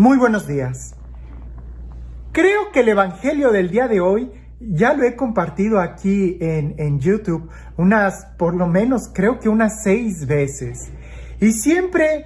Muy buenos días. Creo que el Evangelio del día de hoy ya lo he compartido aquí en YouTube por lo menos creo que unas 6 veces. Y siempre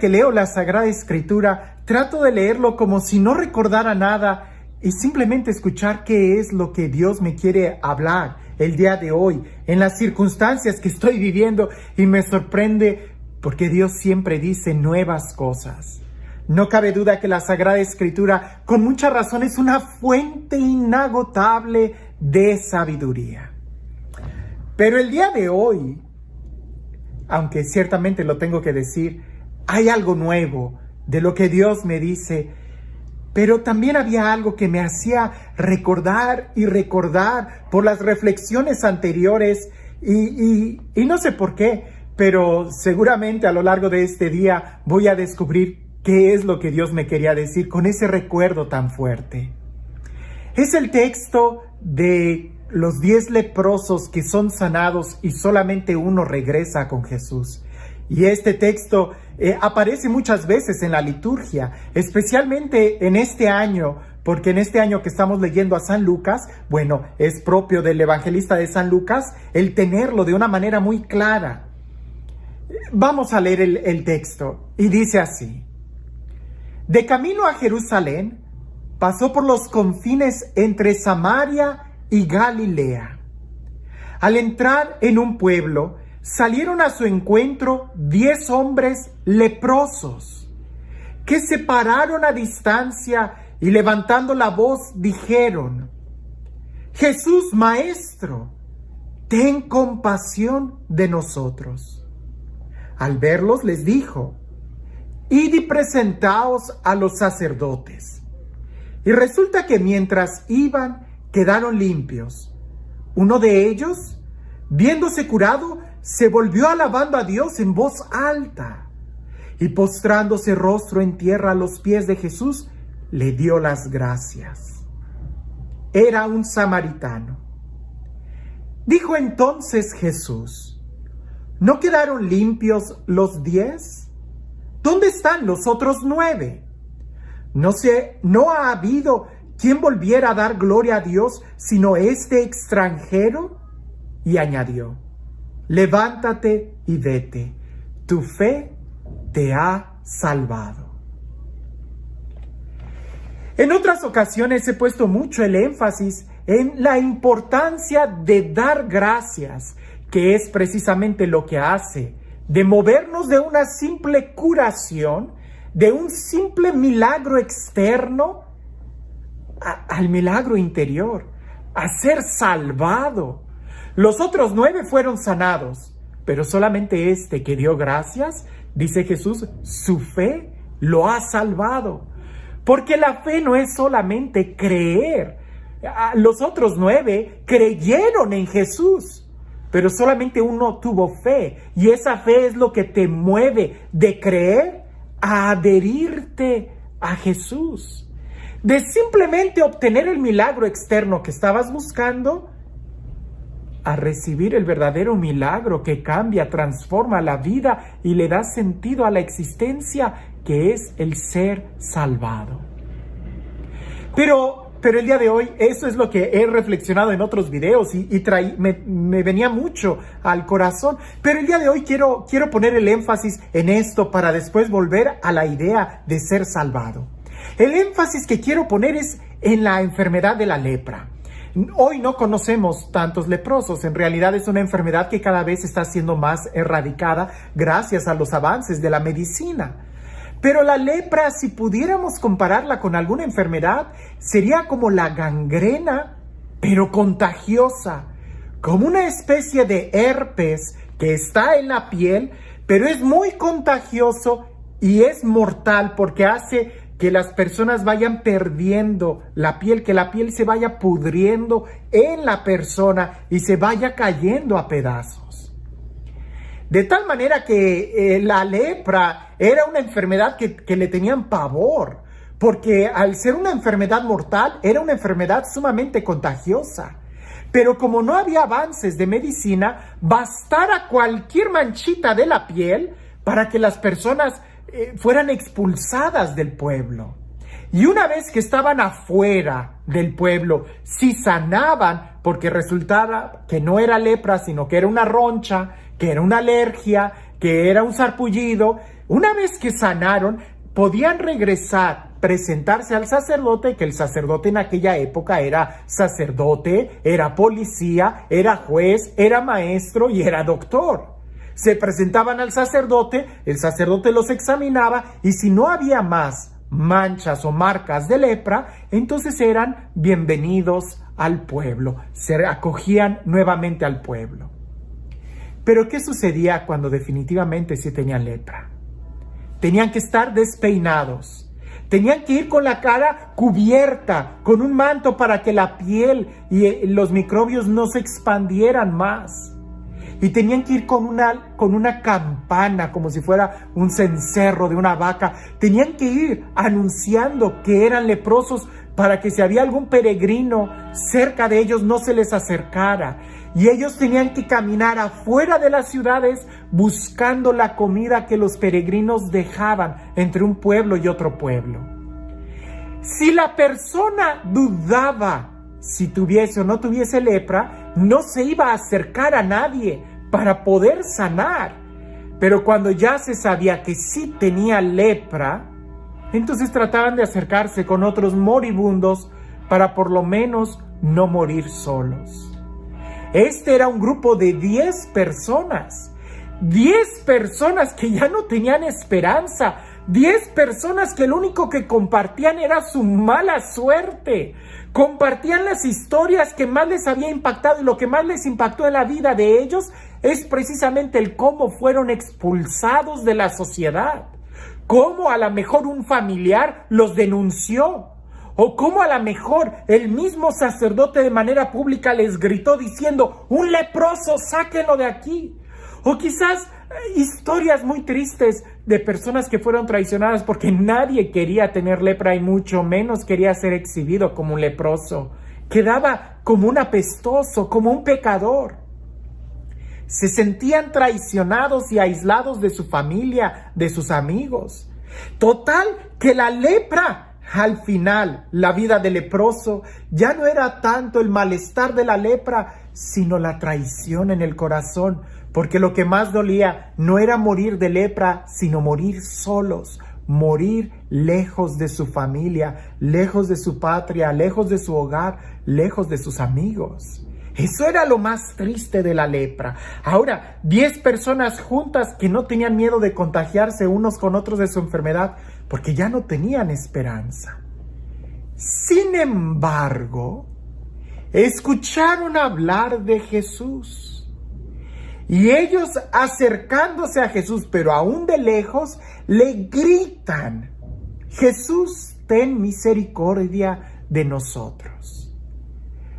que leo la Sagrada Escritura, trato de leerlo como si no recordara nada y simplemente escuchar qué es lo que Dios me quiere hablar el día de hoy, en las circunstancias que estoy viviendo, y me sorprende porque Dios siempre dice nuevas cosas. No cabe duda que la Sagrada Escritura, con mucha razón, es una fuente inagotable de sabiduría. Pero el día de hoy, aunque ciertamente lo tengo que decir, hay algo nuevo de lo que Dios me dice, pero también había algo que me hacía recordar y recordar por las reflexiones anteriores y no sé por qué, pero seguramente a lo largo de este día voy a descubrir ¿qué es lo que Dios me quería decir con ese recuerdo tan fuerte? Es el texto de los 10 leprosos que son sanados y solamente uno regresa con Jesús. Y este texto aparece muchas veces en la liturgia, especialmente en este año, porque en este año que estamos leyendo a San Lucas, bueno, es propio del evangelista de San Lucas el tenerlo de una manera muy clara. Vamos a leer el texto y dice así. De camino a Jerusalén, pasó por los confines entre Samaria y Galilea. Al entrar en un pueblo, salieron a su encuentro 10 hombres leprosos, que se pararon a distancia y levantando la voz dijeron: Jesús, Maestro, ten compasión de nosotros. Al verlos les dijo: Id y presentaos a los sacerdotes. Y resulta que mientras iban, quedaron limpios. Uno de ellos, viéndose curado, se volvió alabando a Dios en voz alta. Y postrándose rostro en tierra a los pies de Jesús, le dio las gracias. Era un samaritano. Dijo entonces Jesús: ¿No quedaron limpios los 10? ¿Dónde están los otros 9? No ha habido quien volviera a dar gloria a Dios sino este extranjero. Y añadió: levántate y vete, tu fe te ha salvado. En otras ocasiones he puesto mucho el énfasis en la importancia de dar gracias, que es precisamente lo que hace de movernos de una simple curación, de un simple milagro externo, al milagro interior, a ser salvado. Los otros 9 fueron sanados, pero solamente este que dio gracias, dice Jesús, su fe lo ha salvado. Porque la fe no es solamente creer. Los otros 9 creyeron en Jesús, pero solamente uno tuvo fe, y esa fe es lo que te mueve de creer a adherirte a Jesús, de simplemente obtener el milagro externo que estabas buscando, a recibir el verdadero milagro que cambia, transforma la vida y le da sentido a la existencia, que es el ser salvado. Pero el día de hoy, eso es lo que he reflexionado en otros videos y me venía mucho al corazón. Pero el día de hoy quiero poner el énfasis en esto para después volver a la idea de ser salvado. El énfasis que quiero poner es en la enfermedad de la lepra. Hoy no conocemos tantos leprosos. En realidad es una enfermedad que cada vez está siendo más erradicada gracias a los avances de la medicina. Pero la lepra, si pudiéramos compararla con alguna enfermedad, sería como la gangrena, pero contagiosa, como una especie de herpes que está en la piel, pero es muy contagioso y es mortal porque hace que las personas vayan perdiendo la piel, que la piel se vaya pudriendo en la persona y se vaya cayendo a pedazos. De tal manera que la lepra era una enfermedad que le tenían pavor, porque al ser una enfermedad mortal, era una enfermedad sumamente contagiosa. Pero como no había avances de medicina, bastara cualquier manchita de la piel para que las personas fueran expulsadas del pueblo. Y una vez que estaban afuera del pueblo, si sanaban, porque resultaba que no era lepra, sino que era una roncha, que era una alergia, que era un sarpullido, una vez que sanaron, podían regresar, presentarse al sacerdote, que el sacerdote en aquella época era sacerdote, era policía, era juez, era maestro y era doctor. Se presentaban al sacerdote, el sacerdote los examinaba y si no había más manchas o marcas de lepra, entonces eran bienvenidos al pueblo, se acogían nuevamente al pueblo. Pero ¿qué sucedía cuando definitivamente sí tenían lepra? Tenían que estar despeinados, tenían que ir con la cara cubierta, con un manto para que la piel y los microbios no se expandieran más. Y tenían que ir con una campana, como si fuera un cencerro de una vaca. Tenían que ir anunciando que eran leprosos para que si había algún peregrino cerca de ellos no se les acercara. Y ellos tenían que caminar afuera de las ciudades buscando la comida que los peregrinos dejaban entre un pueblo y otro pueblo. Si la persona dudaba si tuviese o no tuviese lepra, no se iba a acercar a nadie para poder sanar. Pero cuando ya se sabía que sí tenía lepra, entonces trataban de acercarse con otros moribundos para por lo menos no morir solos. Este era un grupo de 10 personas. 10 personas que ya no tenían esperanza. 10 personas que lo único que compartían era su mala suerte. Compartían las historias que más les había impactado, y lo que más les impactó en la vida de ellos es precisamente el cómo fueron expulsados de la sociedad. Cómo a lo mejor un familiar los denunció. O cómo a lo mejor el mismo sacerdote de manera pública les gritó diciendo: ¡un leproso, sáquenlo de aquí! O quizás historias muy tristes de personas que fueron traicionadas porque nadie quería tener lepra y mucho menos quería ser exhibido como un leproso. Quedaba como un apestoso, como un pecador. Se sentían traicionados y aislados de su familia, de sus amigos. Total, que la lepra, al final, la vida del leproso ya no era tanto el malestar de la lepra, sino la traición en el corazón, porque lo que más dolía no era morir de lepra, sino morir solos, morir lejos de su familia, lejos de su patria, lejos de su hogar, lejos de sus amigos. Eso era lo más triste de la lepra. Ahora, 10 personas juntas que no tenían miedo de contagiarse unos con otros de su enfermedad, porque ya no tenían esperanza. Sin embargo, escucharon hablar de Jesús. Y ellos, acercándose a Jesús, pero aún de lejos, le gritan: Jesús, ten misericordia de nosotros.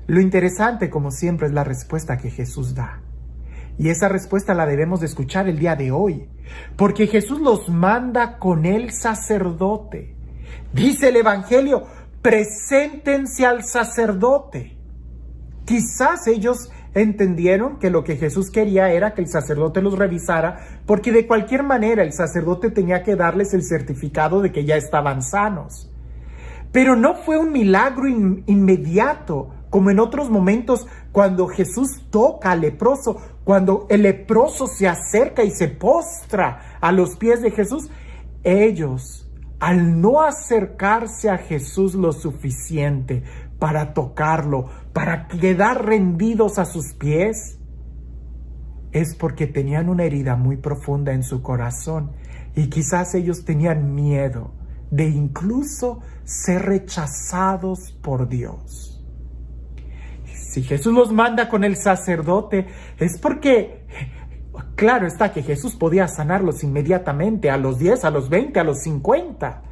Lo interesante, como siempre, es la respuesta que Jesús da. Y esa respuesta la debemos de escuchar el día de hoy, porque Jesús los manda con el sacerdote. Dice el Evangelio: preséntense al sacerdote. Quizás ellos entendieron que lo que Jesús quería era que el sacerdote los revisara, porque de cualquier manera el sacerdote tenía que darles el certificado de que ya estaban sanos. Pero no fue un milagro inmediato, como en otros momentos cuando Jesús toca al leproso, cuando el leproso se acerca y se postra a los pies de Jesús. Ellos, al no acercarse a Jesús lo suficiente para tocarlo, para quedar rendidos a sus pies, es porque tenían una herida muy profunda en su corazón y quizás ellos tenían miedo de incluso ser rechazados por Dios. Si Jesús los manda con el sacerdote, es porque, claro está que Jesús podía sanarlos inmediatamente, a los 10, a los 20, a los 50.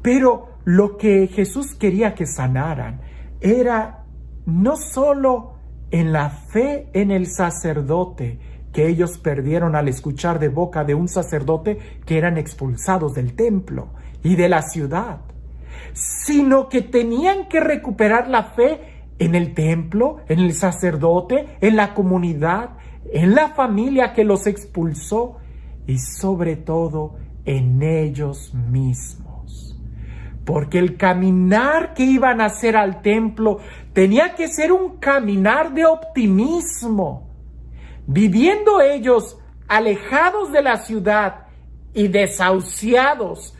Pero lo que Jesús quería que sanaran era no solo en la fe en el sacerdote, que ellos perdieron al escuchar de boca de un sacerdote que eran expulsados del templo y de la ciudad, sino que tenían que recuperar la fe en el templo, en el sacerdote, en la comunidad, en la familia que los expulsó y sobre todo en ellos mismos. Porque el caminar que iban a hacer al templo tenía que ser un caminar de optimismo. Viviendo ellos alejados de la ciudad y desahuciados,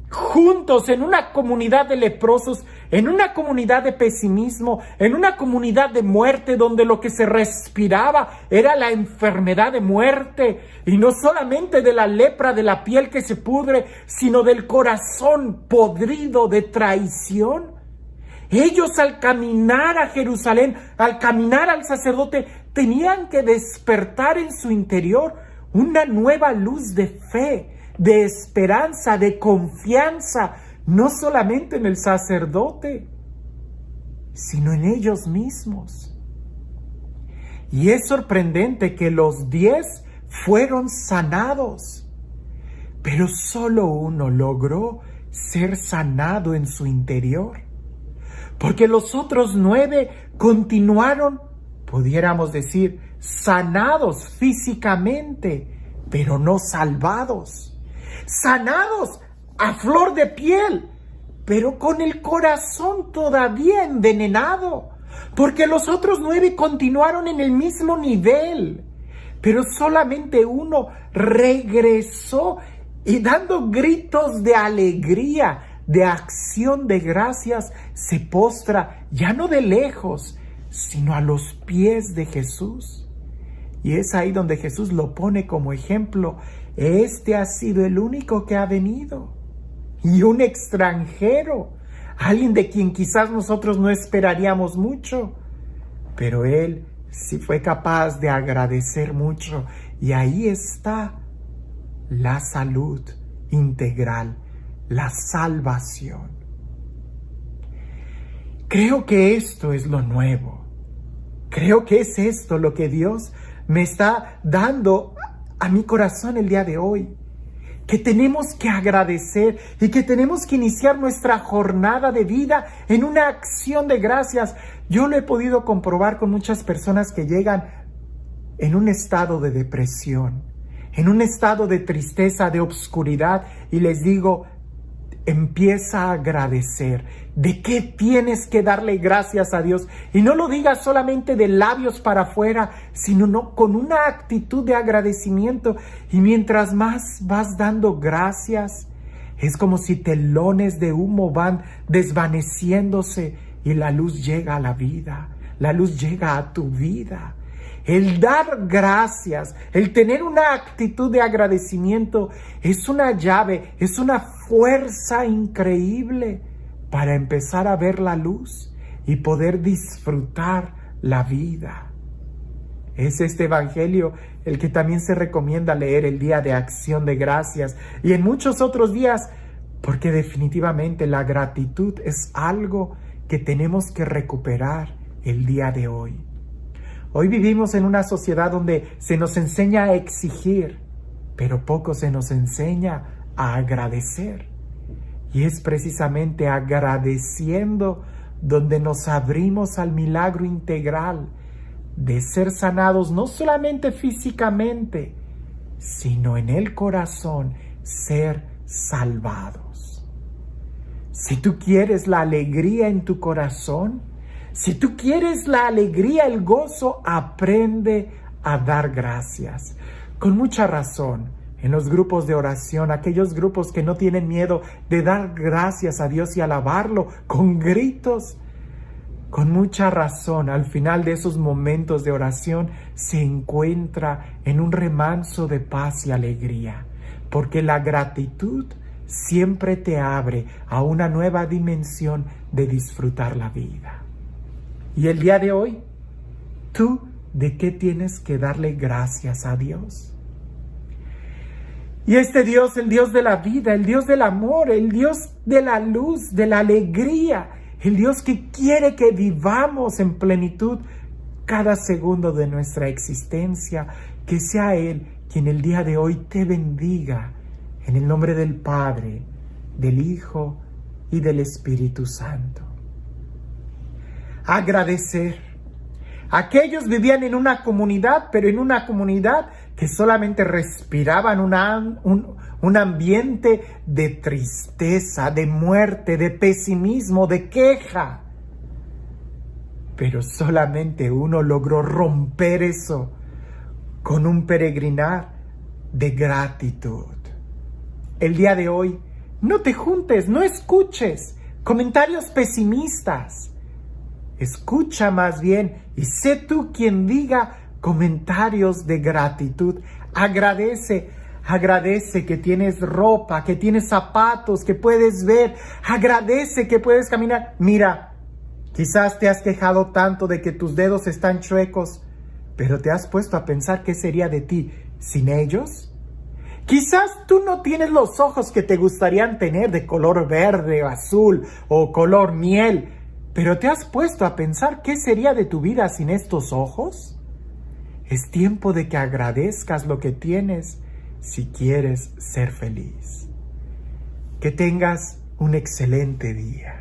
juntos en una comunidad de leprosos, en una comunidad de pesimismo, en una comunidad de muerte donde lo que se respiraba era la enfermedad de muerte, y no solamente de la lepra de la piel que se pudre, sino del corazón podrido de traición. Ellos, al caminar a Jerusalén, al caminar al sacerdote, tenían que despertar en su interior una nueva luz de fe, de esperanza, de confianza, no solamente en el sacerdote, sino en ellos mismos. Y es sorprendente que los 10 fueron sanados, pero solo uno logró ser sanado en su interior, porque los otros 9 continuaron, pudiéramos decir, sanados físicamente, pero no salvados. Sanados a flor de piel, pero con el corazón todavía envenenado, porque los otros 9 continuaron en el mismo nivel, pero solamente uno regresó y dando gritos de alegría, de acción de gracias, se postra ya no de lejos, sino a los pies de Jesús. Y es ahí donde Jesús lo pone como ejemplo. Este ha sido el único que ha venido, y un extranjero, alguien de quien quizás nosotros no esperaríamos mucho, pero él sí fue capaz de agradecer mucho, y ahí está la salud integral, la salvación. Creo que esto es lo nuevo. Creo que es esto lo que Dios me está dando a mi corazón el día de hoy, que tenemos que agradecer y que tenemos que iniciar nuestra jornada de vida en una acción de gracias. Yo lo he podido comprobar con muchas personas que llegan en un estado de depresión, en un estado de tristeza, de obscuridad, y les digo, empieza a agradecer. ¿De qué tienes que darle gracias a Dios? Y no lo digas solamente de labios para afuera, sino con una actitud de agradecimiento. Y mientras más vas dando gracias, es como si telones de humo van desvaneciéndose y la luz llega a la vida, la luz llega a tu vida. El dar gracias, el tener una actitud de agradecimiento es una llave, es una fuerza increíble para empezar a ver la luz y poder disfrutar la vida. Es este evangelio el que también se recomienda leer el día de acción de gracias y en muchos otros días, porque definitivamente la gratitud es algo que tenemos que recuperar el día de hoy. Hoy vivimos en una sociedad donde se nos enseña a exigir, pero poco se nos enseña a agradecer. Y es precisamente agradeciendo donde nos abrimos al milagro integral de ser sanados no solamente físicamente, sino en el corazón, ser salvados. Si tú quieres la alegría en tu corazón, si tú quieres la alegría, el gozo, aprende a dar gracias. Con mucha razón, en los grupos de oración, aquellos grupos que no tienen miedo de dar gracias a Dios y alabarlo con gritos, con mucha razón, al final de esos momentos de oración se encuentra en un remanso de paz y alegría, porque la gratitud siempre te abre a una nueva dimensión de disfrutar la vida. Y el día de hoy, ¿tú de qué tienes que darle gracias a Dios? Y este Dios, el Dios de la vida, el Dios del amor, el Dios de la luz, de la alegría, el Dios que quiere que vivamos en plenitud cada segundo de nuestra existencia, que sea Él quien el día de hoy te bendiga en el nombre del Padre, del Hijo y del Espíritu Santo. Agradecer. Aquellos vivían en una comunidad, pero en una comunidad que solamente respiraban un ambiente de tristeza, de muerte, de pesimismo, de queja. Pero solamente uno logró romper eso con un peregrinar de gratitud. El día de hoy, no te juntes, no escuches comentarios pesimistas. Escucha más bien y sé tú quien diga comentarios de gratitud. Agradece que tienes ropa, que tienes zapatos, que puedes ver. Agradece que puedes caminar. Mira, quizás te has quejado tanto de que tus dedos están chuecos, pero ¿te has puesto a pensar qué sería de ti sin ellos? Quizás tú no tienes los ojos que te gustarían tener de color verde o azul o color miel, pero ¿te has puesto a pensar qué sería de tu vida sin estos ojos? Es tiempo de que agradezcas lo que tienes si quieres ser feliz. Que tengas un excelente día.